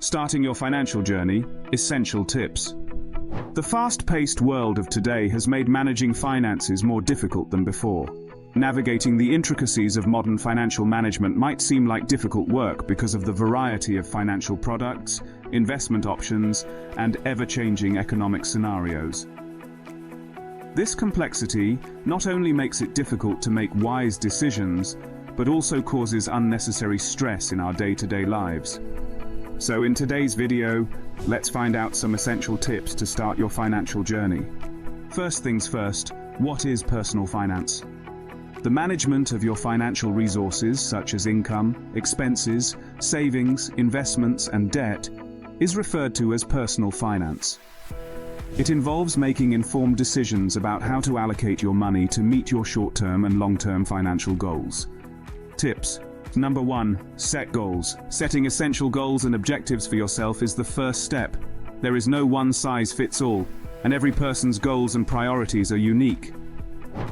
Starting your financial journey, essential tips. The fast-paced world of today has made managing finances more difficult than before. Navigating the intricacies of modern financial management might seem like difficult work because of the variety of financial products, investment options, and ever-changing economic scenarios. This complexity not only makes it difficult to make wise decisions, but also causes unnecessary stress in our day-to-day lives. So in today's video, let's find out some essential tips to start your financial journey. First things first, what is personal finance? The management of your financial resources, such as income, expenses, savings, investments, and debt, is referred to as personal finance. It involves making informed decisions about how to allocate your money to meet your short-term and long-term financial goals. Tips. Number 1. Set goals. Setting essential goals and objectives for yourself is the first step. There is no one-size-fits-all, and every person's goals and priorities are unique.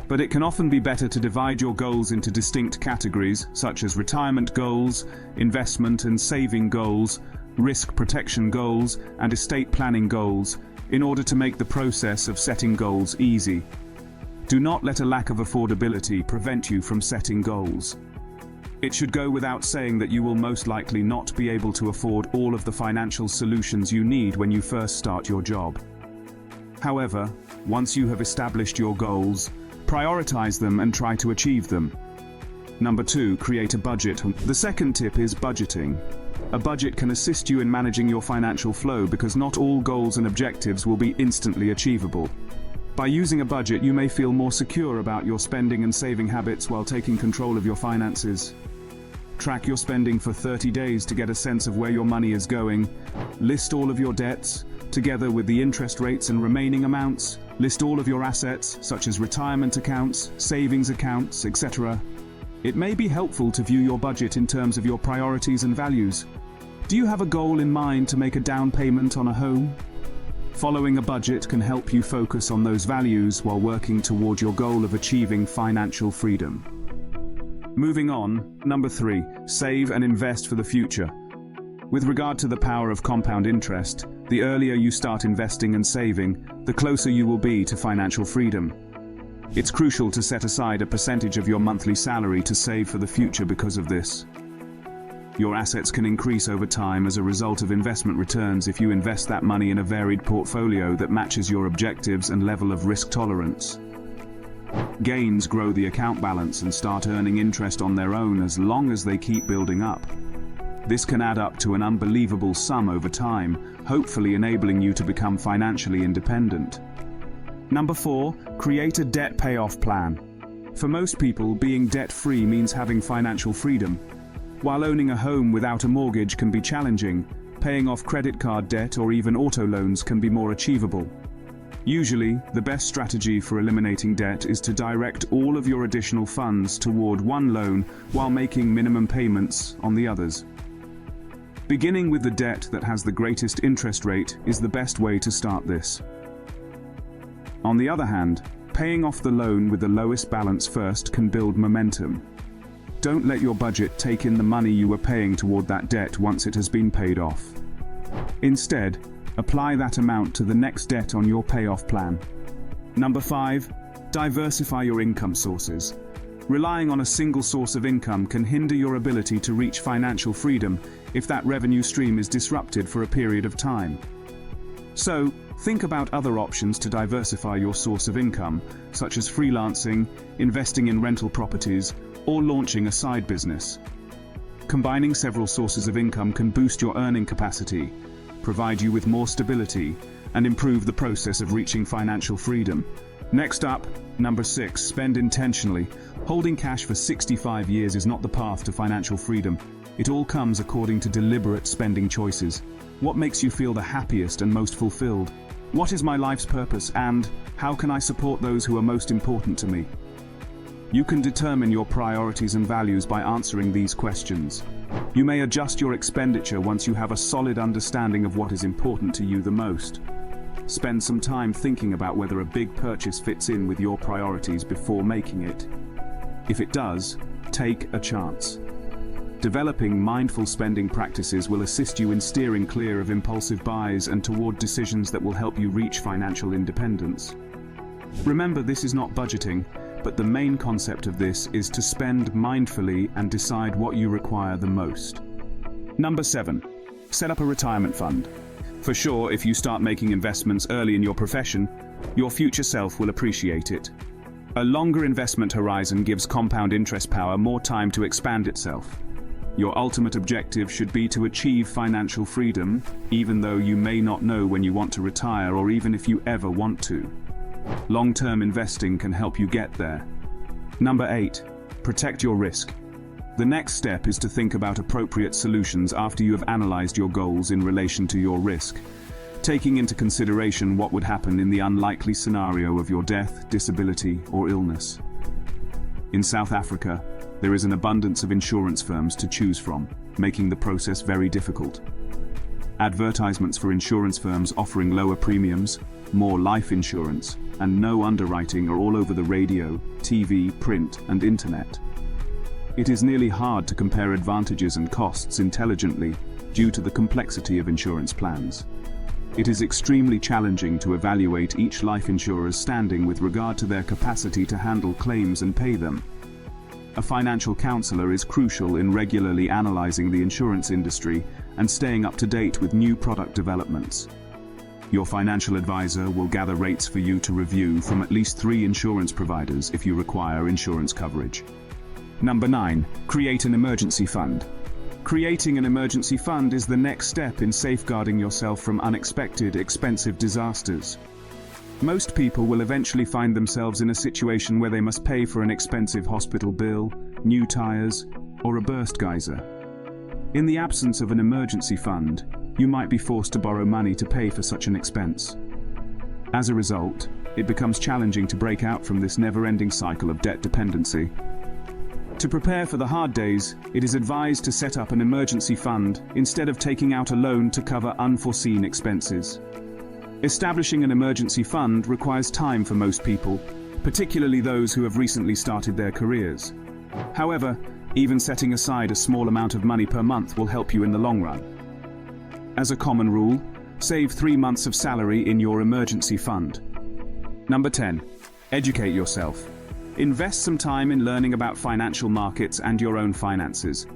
But it can often be better to divide your goals into distinct categories, such as retirement goals, investment and saving goals, risk protection goals, and estate planning goals, in order to make the process of setting goals easy. Do not let a lack of affordability prevent you from setting goals. It should go without saying that you will most likely not be able to afford all of the financial solutions you need when you first start your job. However, once you have established your goals, prioritize them and try to achieve them. Number 2, create a budget. The second tip is budgeting. A budget can assist you in managing your financial flow because not all goals and objectives will be instantly achievable. By using a budget, you may feel more secure about your spending and saving habits while taking control of your finances. Track your spending for 30 days to get a sense of where your money is going. List all of your debts, together with the interest rates and remaining amounts. List all of your assets, such as retirement accounts, savings accounts, etc. It may be helpful to view your budget in terms of your priorities and values. Do you have a goal in mind to make a down payment on a home? Following a budget can help you focus on those values while working toward your goal of achieving financial freedom. Moving on, number 3, save and invest for the future. With regard to the power of compound interest, the earlier you start investing and saving, the closer you will be to financial freedom. It's crucial to set aside a percentage of your monthly salary to save for the future because of this. Your assets can increase over time as a result of investment returns if you invest that money in a varied portfolio that matches your objectives and level of risk tolerance. Gains grow the account balance and start earning interest on their own as long as they keep building up. This can add up to an unbelievable sum over time, hopefully enabling you to become financially independent. Number 4, create a debt payoff plan. For most people, being debt-free means having financial freedom. While owning a home without a mortgage can be challenging, paying off credit card debt or even auto loans can be more achievable. Usually, the best strategy for eliminating debt is to direct all of your additional funds toward one loan while making minimum payments on the others. Beginning with the debt that has the greatest interest rate is the best way to start this. On the other hand, paying off the loan with the lowest balance first can build momentum. Don't let your budget take in the money you were paying toward that debt once it has been paid off. Instead, apply that amount to the next debt on your payoff plan. Number 5, diversify your income sources. Relying on a single source of income can hinder your ability to reach financial freedom if that revenue stream is disrupted for a period of time. So, think about other options to diversify your source of income, such as freelancing, investing in rental properties, or launching a side business. Combining several sources of income can boost your earning capacity, provide you with more stability, and improve the process of reaching financial freedom. Next up, number 6, spend intentionally. Holding cash for 65 years is not the path to financial freedom. It all comes according to deliberate spending choices. What makes you feel the happiest and most fulfilled? What is my life's purpose, and how can I support those who are most important to me? You can determine your priorities and values by answering these questions. You may adjust your expenditure once you have a solid understanding of what is important to you the most. Spend some time thinking about whether a big purchase fits in with your priorities before making it. If it does, take a chance. Developing mindful spending practices will assist you in steering clear of impulsive buys and toward decisions that will help you reach financial independence. Remember, this is not budgeting, but the main concept of this is to spend mindfully and decide what you require the most. Number 7. Set up a retirement fund. For sure, if you start making investments early in your profession, your future self will appreciate it. A longer investment horizon gives compound interest power more time to expand itself. Your ultimate objective should be to achieve financial freedom, even though you may not know when you want to retire or even if you ever want to. Long-term investing can help you get there. Number 8. Protect your risk. The next step is to think about appropriate solutions after you have analyzed your goals in relation to your risk, taking into consideration what would happen in the unlikely scenario of your death, disability, or illness. In South Africa, there is an abundance of insurance firms to choose from, making the process very difficult. Advertisements for insurance firms offering lower premiums, more life insurance, and no underwriting are all over the radio, TV, print, and internet. It is nearly hard to compare advantages and costs intelligently due to the complexity of insurance plans. It is extremely challenging to evaluate each life insurer's standing with regard to their capacity to handle claims and pay them. A financial counselor is crucial in regularly analyzing the insurance industry and staying up to date with new product developments. Your financial advisor will gather rates for you to review from at least 3 insurance providers if you require insurance coverage. Number 9. Create an emergency fund. Creating an emergency fund is the next step in safeguarding yourself from unexpected, expensive disasters. Most people will eventually find themselves in a situation where they must pay for an expensive hospital bill, new tires, or a burst geyser. In the absence of an emergency fund, you might be forced to borrow money to pay for such an expense. As a result, it becomes challenging to break out from this never-ending cycle of debt dependency. To prepare for the hard days, it is advised to set up an emergency fund instead of taking out a loan to cover unforeseen expenses. Establishing an emergency fund requires time for most people, particularly those who have recently started their careers. However, even setting aside a small amount of money per month will help you in the long run. As a common rule, save 3 months of salary in your emergency fund. Number 10. Educate yourself. Invest some time in learning about financial markets and your own finances.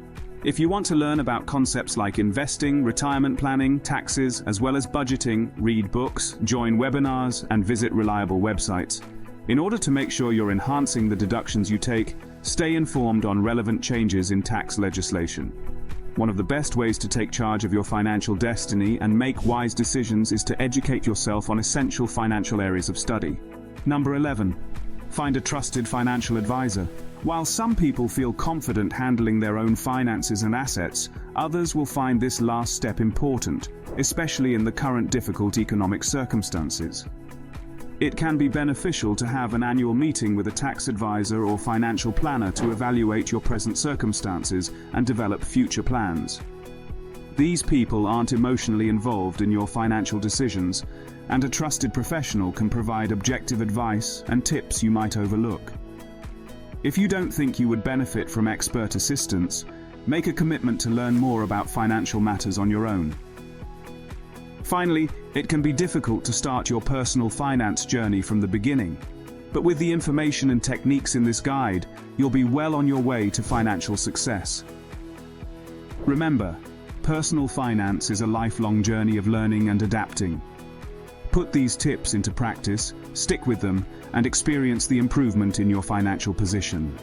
If you want to learn about concepts like investing, retirement planning, taxes, as well as budgeting, read books, join webinars, and visit reliable websites. In order to make sure you're enhancing the deductions you take, stay informed on relevant changes in tax legislation. One of the best ways to take charge of your financial destiny and make wise decisions is to educate yourself on essential financial areas of study. Number 11. Find a trusted financial advisor. While some people feel confident handling their own finances and assets, others will find this last step important, especially in the current difficult economic circumstances. It can be beneficial to have an annual meeting with a tax advisor or financial planner to evaluate your present circumstances and develop future plans. These people aren't emotionally involved in your financial decisions, and a trusted professional can provide objective advice and tips you might overlook. If you don't think you would benefit from expert assistance, make a commitment to learn more about financial matters on your own. Finally, it can be difficult to start your personal finance journey from the beginning, but with the information and techniques in this guide, you'll be well on your way to financial success. Remember, personal finance is a lifelong journey of learning and adapting. Put these tips into practice, stick with them, and experience the improvement in your financial position.